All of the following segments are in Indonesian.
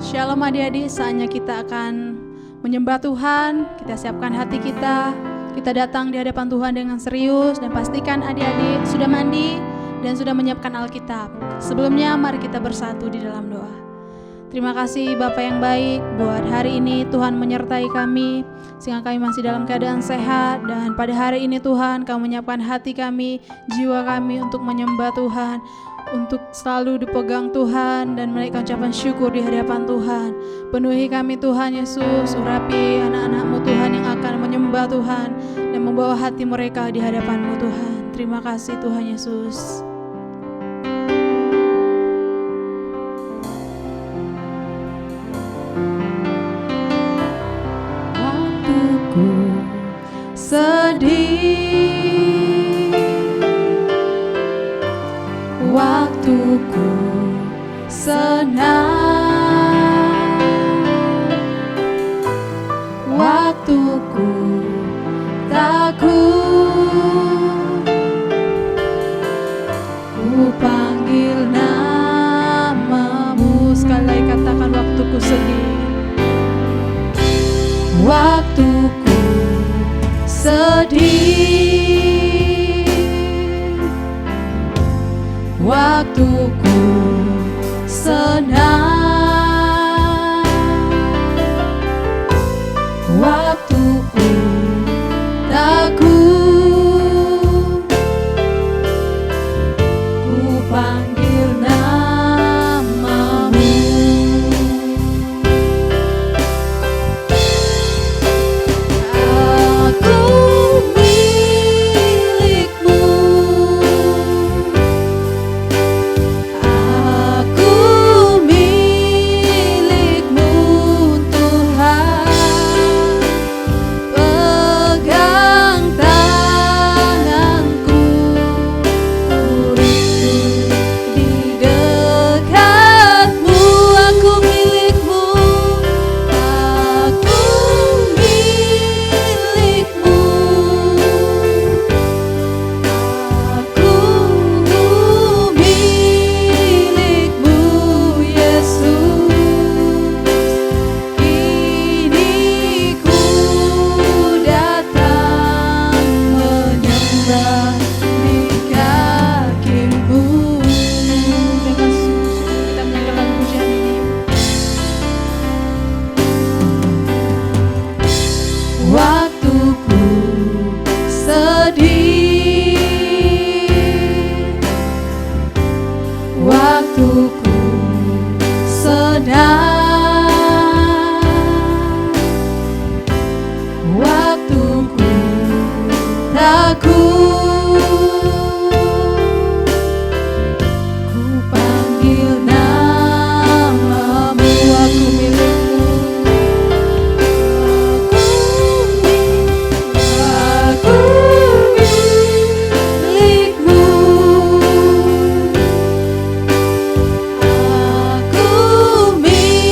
Shalom adik-adik, saatnya kita akan menyembah Tuhan. Kita siapkan hati kita. Kita datang di hadapan Tuhan dengan serius. Dan pastikan adik-adik sudah mandi dan sudah menyiapkan Alkitab. Sebelumnya mari kita bersatu di dalam doa. Terima kasih Bapa yang baik, buat hari ini Tuhan menyertai kami sehingga kami masih dalam keadaan sehat. Dan pada hari ini Tuhan, Kau menyiapkan hati kami, jiwa kami untuk menyembah Tuhan, untuk selalu dipegang Tuhan dan menaikkan ucapan syukur di hadapan Tuhan. Penuhi kami Tuhan Yesus, urapi anak-anak-Mu Tuhan yang akan menyembah Tuhan dan membawa hati mereka di hadapan-Mu Tuhan. Terima kasih Tuhan Yesus. Waktuku sedih, waktuku senang, waktuku takut, ku panggil namamu. Sekali lagi katakan, waktuku sedih, waktuku sedih, waktuku senang, waktuku takut, ku panggil namamu. Aku milikmu, aku milikmu Tuhan. Pegang tanganku, uripku di dekatmu. Aku milikmu, aku milikmu, aku milikmu Yesus. Kini ku datang menyembah di kaki-Mu. Dengan sungguh kita menyanyikan pujian ini. Waktuku sedih, waktuku senang, waktuku takut, ku panggil namamu. Aku milikmu, aku milikmu, aku milikmu,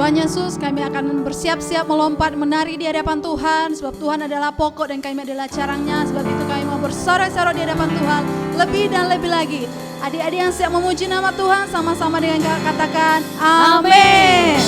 Tuhan Yesus, kami akan bersiap-siap melompat menari di hadapan Tuhan, sebab Tuhan adalah pokok dan kami adalah carangnya. Sebab itu kami mau bersorak-sorak di hadapan Tuhan lebih dan lebih lagi. Adik-adik yang siap memuji nama Tuhan, sama-sama dengan katakan amin.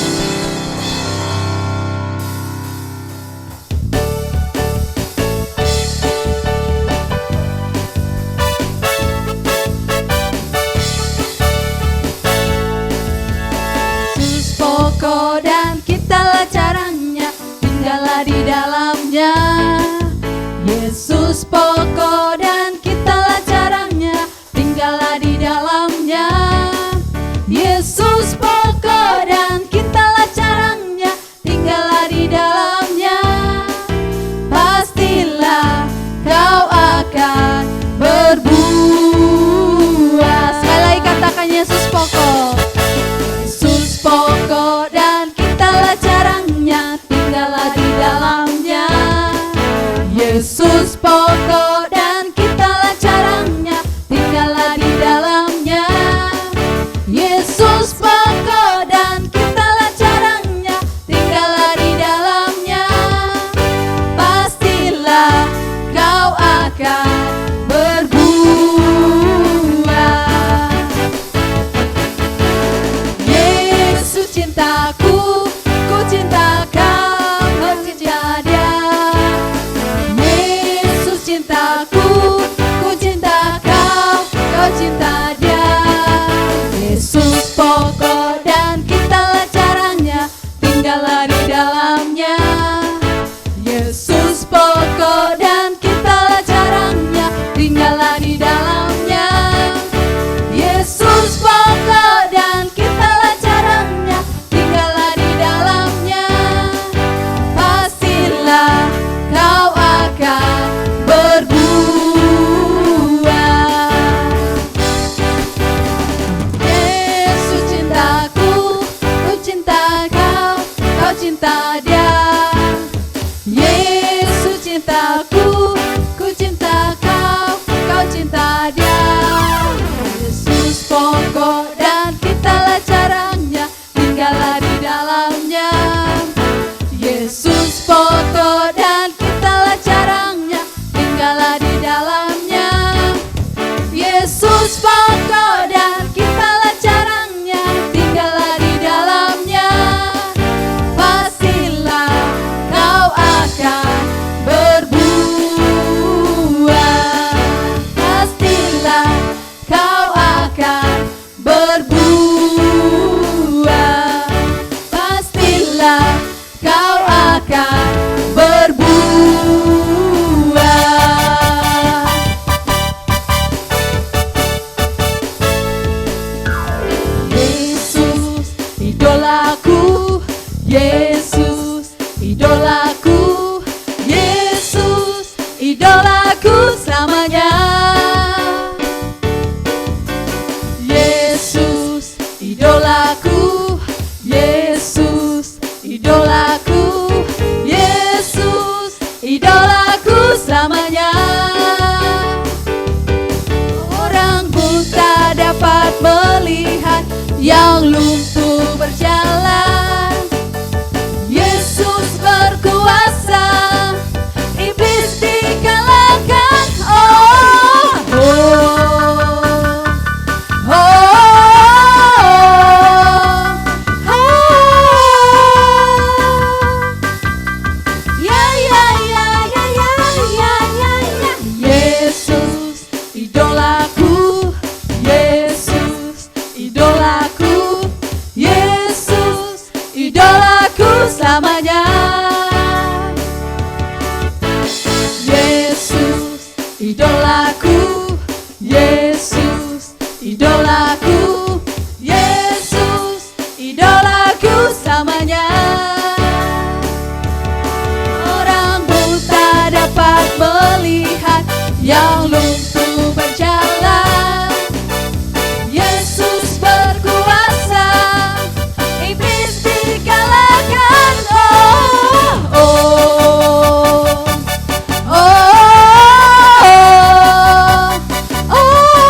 Dan kitalah caranya, tinggallah di dalamnya. Yesus pokok dan kitalah caranya, tinggallah di dalamnya. Yesus pokok dan kitalah caranya, tinggallah di dalamnya. Pastilah kau akan berbuah. Sekali lagi katakan Yesus pokok. Yesus pokok dan kitalah caranya, tinggallah di dalamnya. Yesus pokok dan kitalah caranya, tinggallah di dalamnya. Yesus pokok dan kitalah caranya, tinggallah di dalamnya. Pastilah kau akan cintaku, ku cinta kau, kau cinta dia. Yesus cintaku, ku cinta kau, kau cinta dia. Yesus pokok dan kitalah caranya, tinggallah di dalamnya. Yesus pokok dan kitalah caranya, tinggallah di dalamnya. Yesus pokok dan kitalah caranya, tinggallah di dalamnya. Pastilah kau akan berbuah. Yesus cintaku, ku cinta kau, kau cinta dia. Yesus cintaku, ku cinta kau, kau cinta dia. Yesus pokok dan kitalah caranya, tinggallah di dalamnya. Yesus pokok dan kitalah caranya, tinggallah di dalamnya. Yesus pokok dan kitalah caranya, tinggallah di dalamnya. Pastilah kau akan berbuah. Pastilah kau akan berbuah. Pastilah kau akan berbuah. Yesus idolaku, Yesus idolaku, Yesus idolaku selamanya. Yesus idolaku, Yesus idolaku, Yesus idolaku selamanya. Orang buta dapat melihat, yang lumpuh berjalan. Yesus berkuasa, iblis dikalahkan. Oh, oh, oh, ya ya ya ya ya ya ya ya. Yesus idolaku, Yesus idolaku, Yesus idolaku selamanya. Yesus idolaku, Yesus idolaku, Yesus idolaku selamanya. Orang buta dapat melihat, yang lumpuh berjalan. Yesus berkuasa, iblis dikalahkan. Oh, oh, oh, oh, oh.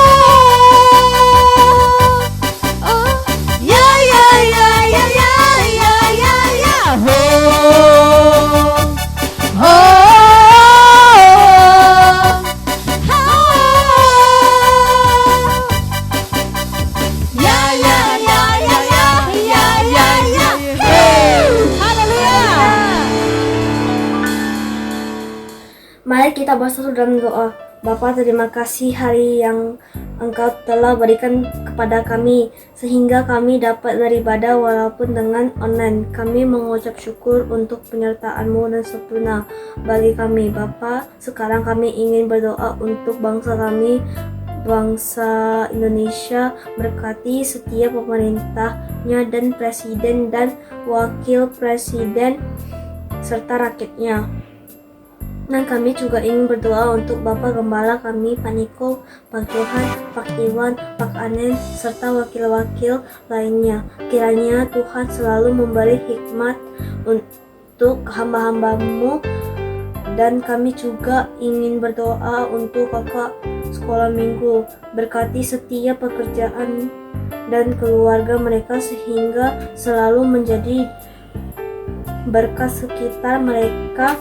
Mari kita bersatu dalam doa. Bapa, terima kasih hari yang Engkau telah berikan kepada kami, sehingga kami dapat beribadah walaupun dengan online. Kami mengucap syukur untuk penyertaan-Mu dan sempurna bagi kami. Bapa, sekarang kami ingin berdoa untuk bangsa kami, bangsa Indonesia. Berkati setiap pemerintahnya dan presiden dan wakil presiden serta rakyatnya. Dan kami juga ingin berdoa untuk Bapak Gembala kami, Pak Niko, Pak Johan, Pak Iwan, Pak Anen, serta wakil-wakil lainnya. Kiranya Tuhan selalu memberi hikmat untuk hamba-hamba-Mu. Dan kami juga ingin berdoa untuk kakak sekolah minggu. Berkati setiap pekerjaan dan keluarga mereka sehingga selalu menjadi berkat sekitar mereka,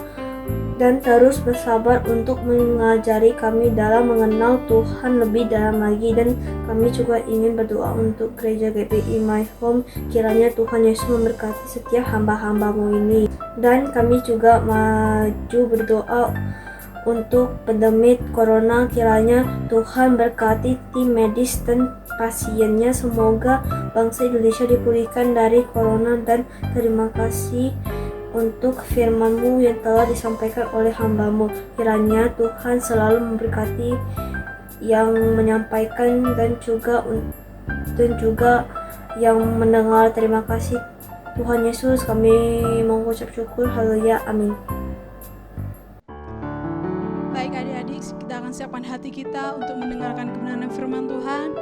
dan terus bersabar untuk mengajari kami dalam mengenal Tuhan lebih dalam lagi. Dan kami juga ingin berdoa untuk gereja GBI My Home. Kiranya Tuhan Yesus memberkati setiap hamba-hamba-Mu ini. Dan kami juga maju berdoa untuk pandemi corona. Kiranya Tuhan berkati tim medis dan pasiennya. Semoga bangsa Indonesia dipulihkan dari corona. Dan terima kasih untuk firman-Mu yang telah disampaikan oleh hamba-Mu. Kiranya Tuhan selalu memberkati yang menyampaikan dan juga yang mendengar. Terima kasih Tuhan Yesus, kami mengucap syukur. Haleluya, amin. Baik adik-adik, kita akan siapkan hati kita untuk mendengarkan kebenaran firman Tuhan.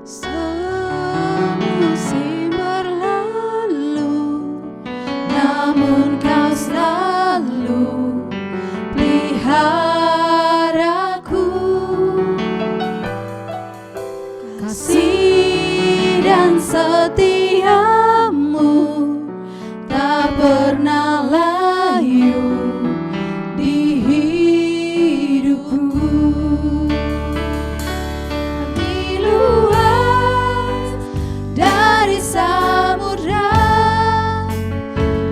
Semusim berlalu, namun Kau selalu peliharaku. Kasih dan setia-Mu tak pernah layu di hidupku. Lebih luas dari samudra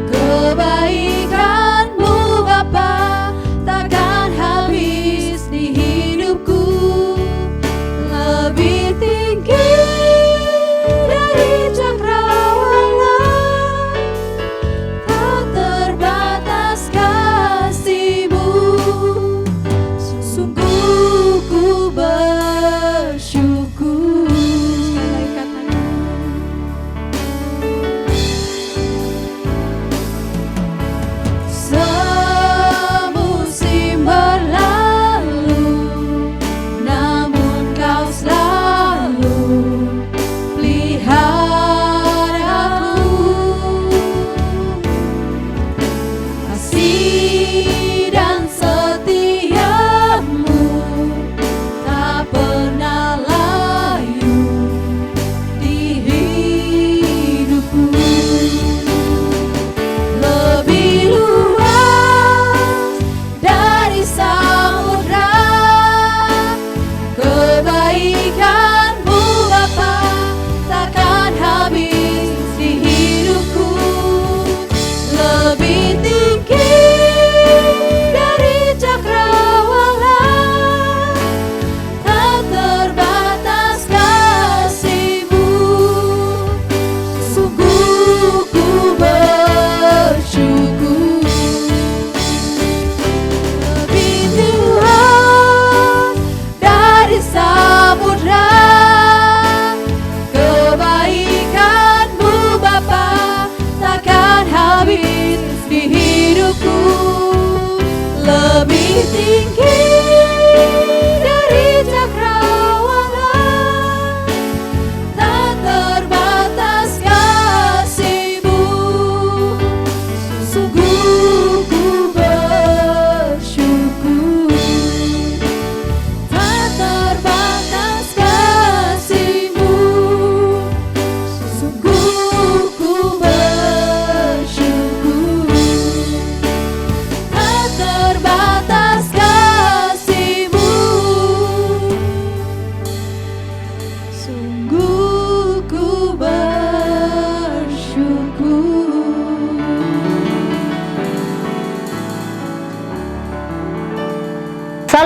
kebaikan-Mu Bapa, takkan habis di hidupku. Lebih tinggi dari cakrawala, tak terbatas kasih-Mu. Sungguh ku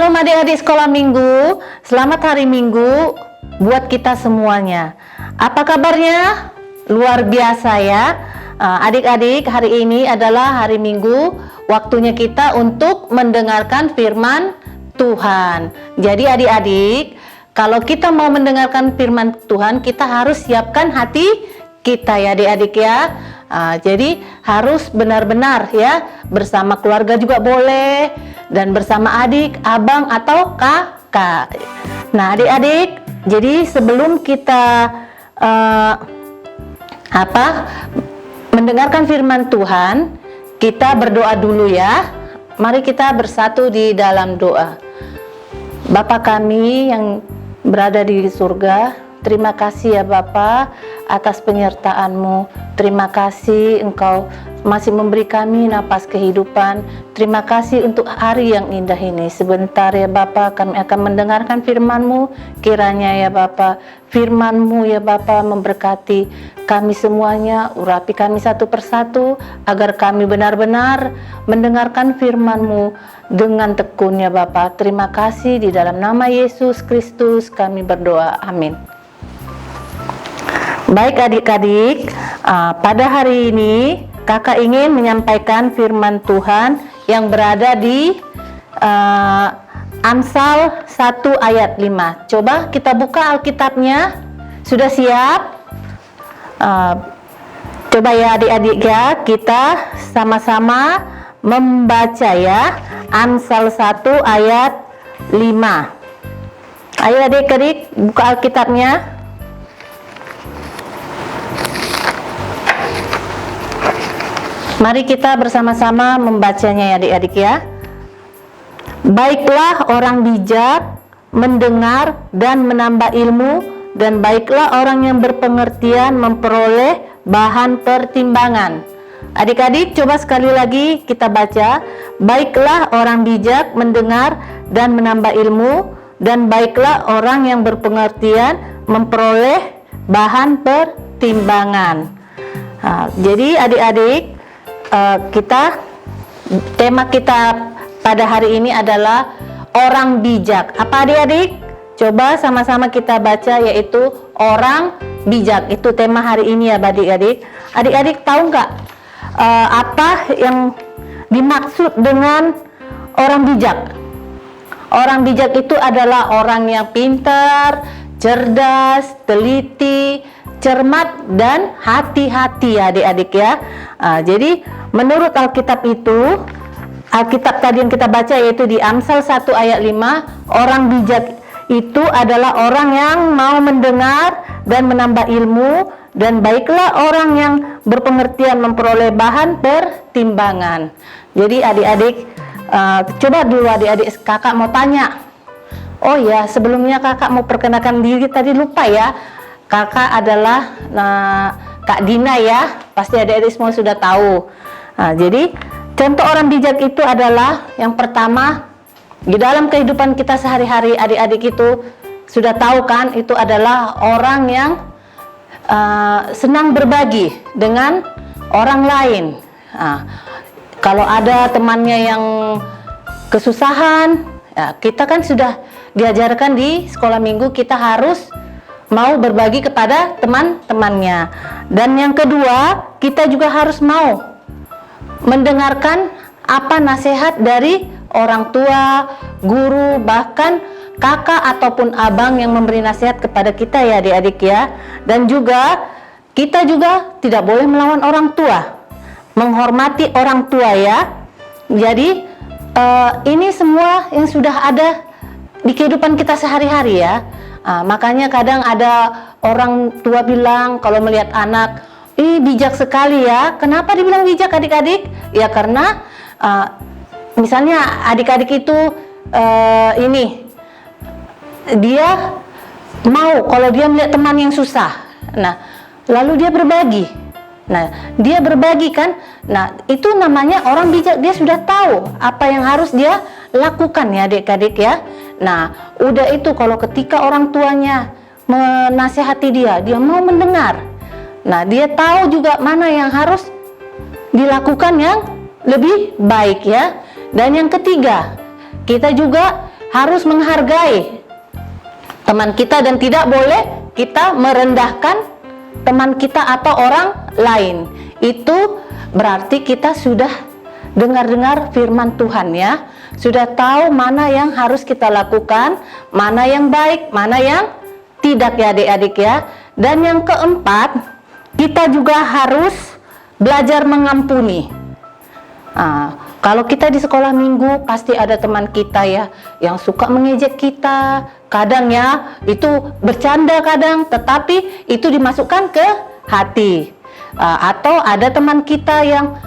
Shalom adik-adik sekolah minggu, selamat hari minggu buat kita semuanya. Apa kabarnya? Luar biasa ya. Adik-adik, hari ini adalah hari minggu, waktunya kita untuk mendengarkan firman Tuhan. Jadi adik-adik, kalau kita mau mendengarkan firman Tuhan, kita harus siapkan hati kita ya adik-adik ya. Jadi harus benar-benar ya, bersama keluarga juga boleh, dan bersama adik, abang atau kakak. Nah adik-adik, jadi sebelum kita mendengarkan firman Tuhan, kita berdoa dulu ya. Mari kita bersatu di dalam doa. Bapa kami yang berada di surga, terima kasih ya Bapa atas penyertaan-Mu. Terima kasih Engkau masih memberi kami napas kehidupan. Terima kasih untuk hari yang indah ini. Sebentar ya Bapa, kami akan mendengarkan firman-Mu. Kiranya ya Bapa, firman-Mu ya Bapa memberkati kami semuanya, urapi kami satu persatu, agar kami benar-benar mendengarkan firman-Mu dengan tekun ya Bapa. Terima kasih, di dalam nama Yesus Kristus kami berdoa, amin. Baik adik-adik, pada hari ini kakak ingin menyampaikan firman Tuhan yang berada di Amsal 1 ayat 5. Coba kita buka Alkitabnya. Sudah siap? Coba ya adik-adik ya, kita sama-sama membaca ya. Amsal 1 ayat 5. Ayo adik-adik buka Alkitabnya. Mari kita bersama-sama membacanya ya adik-adik ya. Baiklah orang bijak mendengar dan menambah ilmu, dan baiklah orang yang berpengertian memperoleh bahan pertimbangan. Adik-adik coba sekali lagi kita baca. Baiklah orang bijak mendengar dan menambah ilmu, dan baiklah orang yang berpengertian memperoleh bahan pertimbangan. Jadi adik-adik, tema kita pada hari ini adalah orang bijak. Apa adik-adik? Coba sama-sama kita baca, yaitu orang bijak. Itu tema hari ini ya adik-adik. Adik-adik tahu nggak apa yang dimaksud dengan orang bijak? Orang bijak itu adalah orang yang pintar, cerdas, teliti, cermat, dan hati-hati ya adik-adik ya. Jadi menurut Alkitab itu, Alkitab tadi yang kita baca yaitu di Amsal 1 ayat 5, orang bijak itu adalah orang yang mau mendengar dan menambah ilmu, dan baiklah orang yang berpengertian memperoleh bahan pertimbangan. Jadi adik-adik, coba dulu adik-adik, kakak mau tanya. Oh ya, sebelumnya kakak mau perkenalkan diri, tadi lupa ya. Kakak adalah Kak Dina ya, pasti adik-adik semua sudah tahu. Jadi contoh orang bijak itu adalah yang pertama, di dalam kehidupan kita sehari-hari adik-adik itu sudah tahu kan, itu adalah orang yang senang berbagi dengan orang lain. Kalau ada temannya yang kesusahan, ya, kita kan sudah diajarkan di sekolah minggu, kita harus mau berbagi kepada teman-temannya. Dan yang kedua, kita juga harus mau mendengarkan apa nasihat dari orang tua, guru, bahkan kakak ataupun abang yang memberi nasihat kepada kita ya adik-adik ya. Dan juga kita juga tidak boleh melawan orang tua, menghormati orang tua ya. Jadi ini semua yang sudah ada di kehidupan kita sehari-hari ya. Makanya kadang ada orang tua bilang kalau melihat anak, ih bijak sekali ya. Kenapa dibilang bijak adik-adik? Ya karena misalnya adik-adik itu dia mau kalau dia melihat teman yang susah, nah lalu dia berbagi. Nah dia berbagi kan, nah itu namanya orang bijak. Dia sudah tahu apa yang harus dia lakukan ya adik-adik ya. Nah udah itu, kalau ketika orang tuanya menasihati dia mau mendengar. Nah dia tahu juga mana yang harus dilakukan yang lebih baik ya. Dan yang ketiga, kita juga harus menghargai teman kita dan tidak boleh kita merendahkan teman kita atau orang lain. Itu berarti kita sudah dengar-dengar firman Tuhan ya, sudah tahu mana yang harus kita lakukan, mana yang baik, mana yang tidak ya adik-adik ya. Dan yang keempat, kita juga harus belajar mengampuni. Kalau kita di sekolah minggu pasti ada teman kita ya yang suka mengejek kita, kadang ya itu bercanda kadang, tetapi itu dimasukkan ke hati. Atau ada teman kita yang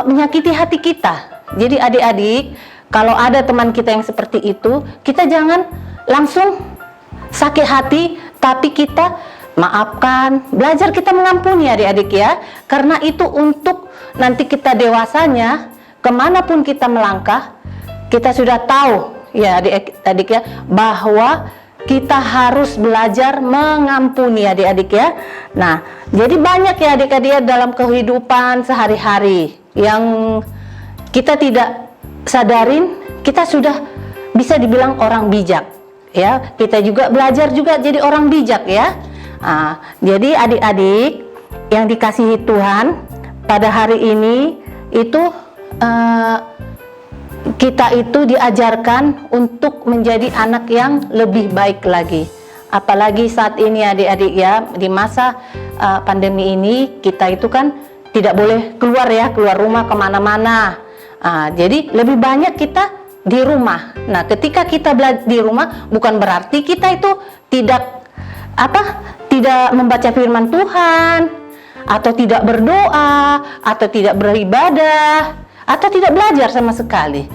menyakiti hati kita. Jadi adik-adik, kalau ada teman kita yang seperti itu, kita jangan langsung sakit hati, tapi kita maafkan, belajar kita mengampuni adik-adik ya. Karena itu untuk nanti kita dewasanya, kemanapun kita melangkah, kita sudah tahu ya adik-adik ya, bahwa kita harus belajar mengampuni adik-adik ya. Nah, jadi banyak ya adik-adik ya dalam kehidupan sehari-hari yang kita tidak sadarin, kita sudah bisa dibilang orang bijak ya. Kita juga belajar juga jadi orang bijak ya. Jadi adik-adik yang dikasihi Tuhan, pada hari ini itu kita itu diajarkan untuk menjadi anak yang lebih baik lagi. Apalagi saat ini adik-adik ya, di masa pandemi ini kita itu kan tidak boleh keluar ya, keluar rumah kemana-mana. Jadi lebih banyak kita di rumah. Nah, ketika kita belajar di rumah, bukan berarti kita itu tidak membaca firman Tuhan, atau tidak berdoa, atau tidak beribadah, atau tidak belajar sama sekali.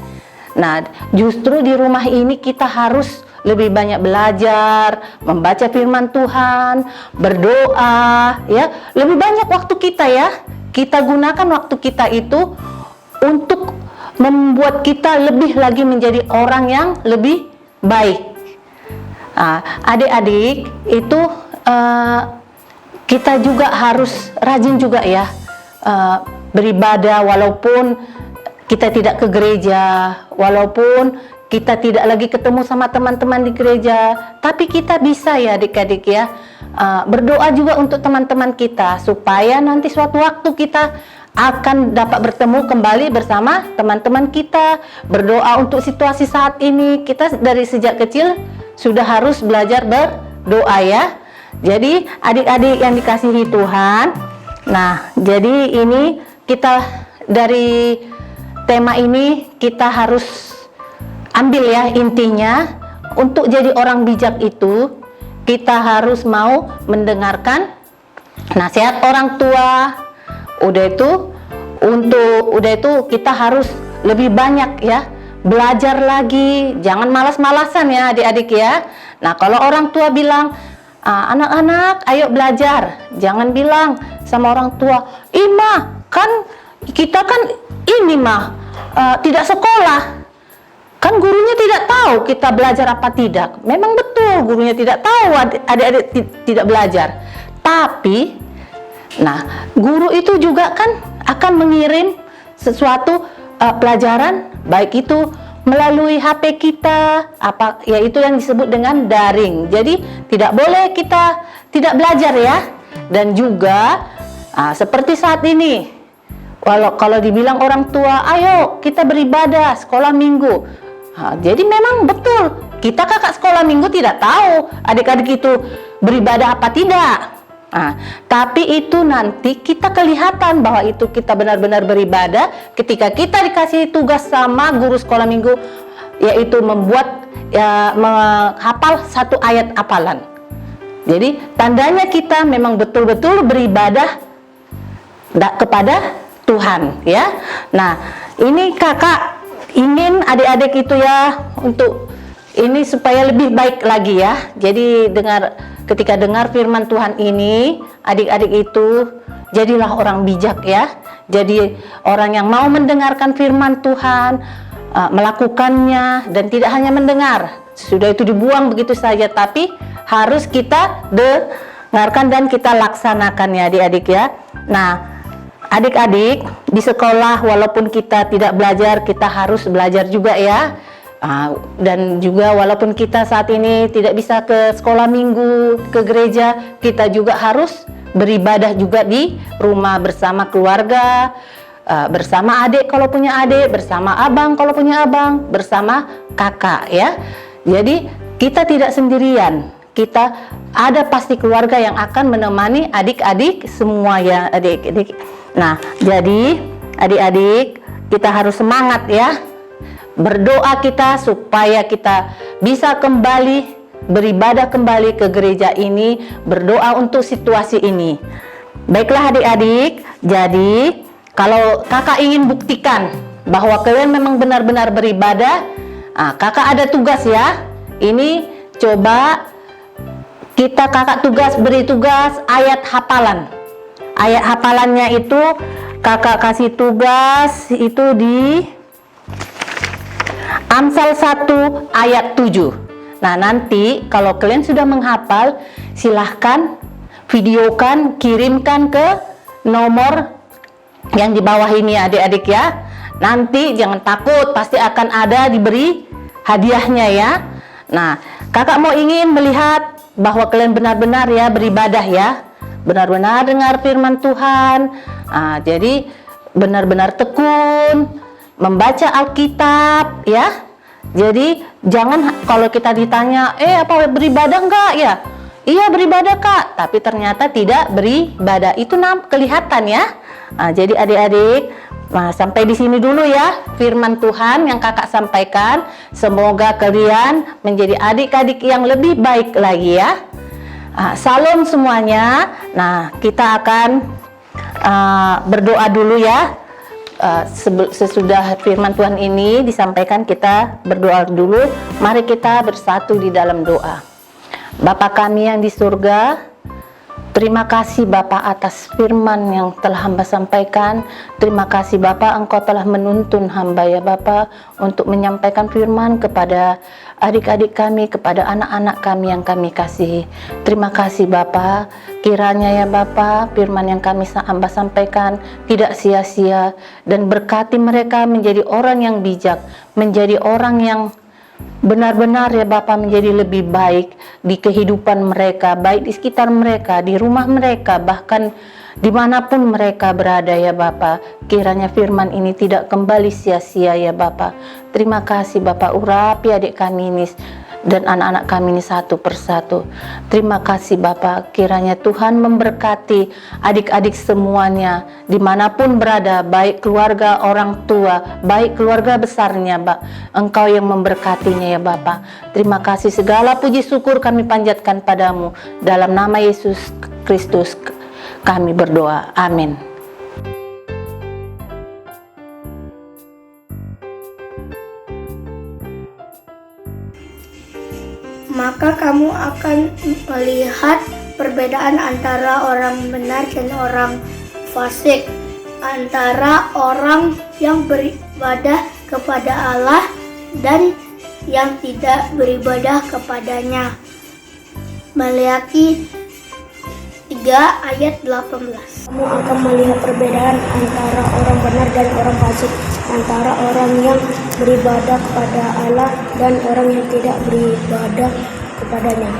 Nah, justru di rumah ini kita harus lebih banyak belajar, membaca firman Tuhan, berdoa, ya. Lebih banyak waktu kita ya. Kita gunakan waktu kita itu untuk membuat kita lebih lagi menjadi orang yang lebih baik. Adik-adik itu kita juga harus rajin juga ya beribadah, walaupun kita tidak ke gereja, walaupun kita tidak lagi ketemu sama teman-teman di gereja, tapi kita bisa ya adik-adik ya berdoa juga untuk teman-teman kita, supaya nanti suatu waktu kita akan dapat bertemu kembali bersama teman-teman kita. Berdoa untuk situasi saat ini, kita dari sejak kecil sudah harus belajar berdoa ya. Jadi adik-adik yang dikasihi Tuhan, nah jadi ini kita dari tema ini kita harus ambil ya intinya, untuk jadi orang bijak itu kita harus mau mendengarkan nasihat orang tua. Udah itu kita harus lebih banyak ya belajar lagi, jangan malas-malasan ya adik-adik ya. Nah, kalau orang tua bilang anak-anak ayo belajar, jangan bilang sama orang tua, "Ima, kan kita kan ini mah tidak sekolah, kan gurunya tidak tahu kita belajar apa tidak." Memang betul gurunya tidak tahu adik-adik tidak belajar, tapi nah guru itu juga kan akan mengirim sesuatu pelajaran, baik itu melalui HP kita, yaitu yang disebut dengan daring. Jadi tidak boleh kita tidak belajar ya. Dan juga seperti saat ini, kalau dibilang orang tua, ayo kita beribadah sekolah minggu. Jadi memang betul, kita kakak sekolah minggu tidak tahu adik-adik itu beribadah apa tidak. Tapi itu nanti kita kelihatan bahwa itu kita benar-benar beribadah ketika kita dikasih tugas sama guru sekolah minggu, yaitu membuat menghafal satu ayat hafalan. Jadi tandanya kita memang betul-betul beribadah kepada Tuhan ya. Nah, ini kakak ingin adik-adik itu ya untuk ini supaya lebih baik lagi ya. Jadi ketika dengar firman Tuhan ini, adik-adik itu jadilah orang bijak ya. Jadi orang yang mau mendengarkan firman Tuhan, melakukannya, dan tidak hanya mendengar, sudah itu dibuang begitu saja, tapi harus kita dengarkan dan kita laksanakan ya adik-adik ya. Nah, adik-adik di sekolah walaupun kita tidak belajar, kita harus belajar juga ya. Dan juga walaupun kita saat ini tidak bisa ke sekolah minggu, ke gereja, kita juga harus beribadah juga di rumah bersama keluarga, bersama adik kalau punya adik, bersama abang kalau punya abang, bersama kakak ya. Jadi kita tidak sendirian, kita ada pasti keluarga yang akan menemani adik-adik semua ya adik-adik. Nah, jadi adik-adik kita harus semangat ya. Berdoa kita supaya kita bisa kembali beribadah kembali ke gereja ini, berdoa untuk situasi ini. Baiklah adik-adik, jadi kalau kakak ingin buktikan bahwa kalian memang benar-benar beribadah, kakak ada tugas ya. Ini coba kakak beri tugas ayat hafalan. Ayat hafalannya itu kakak kasih tugas itu di Amsal 1 ayat 7. Nah, nanti kalau kalian sudah menghafal, silahkan videokan, kirimkan ke nomor yang di bawah ini adik-adik ya. Nanti jangan takut, pasti akan ada diberi hadiahnya ya. Nah, kakak mau ingin melihat bahwa kalian benar-benar ya beribadah ya, benar-benar dengar firman Tuhan. Jadi benar-benar tekun membaca Alkitab ya. Jadi jangan kalau kita ditanya, apa beribadah enggak ya? Iya beribadah kak, tapi ternyata tidak beribadah. Itu kelihatan ya. Jadi adik-adik, sampai di sini dulu ya firman Tuhan yang kakak sampaikan. Semoga kalian menjadi adik-adik yang lebih baik lagi ya. Salam semuanya. Nah, kita akan berdoa dulu ya. Sesudah firman Tuhan ini disampaikan, kita berdoa dulu. Mari kita bersatu di dalam doa. Bapa kami yang di surga, terima kasih Bapa atas firman yang telah hamba sampaikan. Terima kasih Bapa, Engkau telah menuntun hamba ya Bapa untuk menyampaikan firman kepada adik-adik kami, kepada anak-anak kami yang kami kasihi. Terima kasih Bapa, kiranya ya Bapa firman yang hamba sampaikan tidak sia-sia, dan berkati mereka menjadi orang yang bijak, menjadi orang yang benar-benar ya Bapa menjadi lebih baik di kehidupan mereka, baik di sekitar mereka, di rumah mereka, bahkan dimanapun mereka berada ya Bapa. Kiranya firman ini tidak kembali sia-sia ya Bapa. Terima kasih Bapa, urapi adik kami ini dan anak-anak kami ini satu persatu. Terima kasih Bapa, kiranya Tuhan memberkati adik-adik semuanya dimanapun berada, baik keluarga orang tua, baik keluarga besarnya Engkau yang memberkatinya ya Bapa. Terima kasih, segala puji syukur kami panjatkan padamu, dalam nama Yesus Kristus kami berdoa, amin. Maka kamu akan melihat perbedaan antara orang benar dan orang fasik, antara orang yang beribadah kepada Allah dan yang tidak beribadah kepadanya. Maleakhi 3 ayat 18. Kamu akan melihat perbedaan antara orang benar dan orang fasik, antara orang yang beribadah kepada Allah dan orang yang tidak beribadah kepadanya.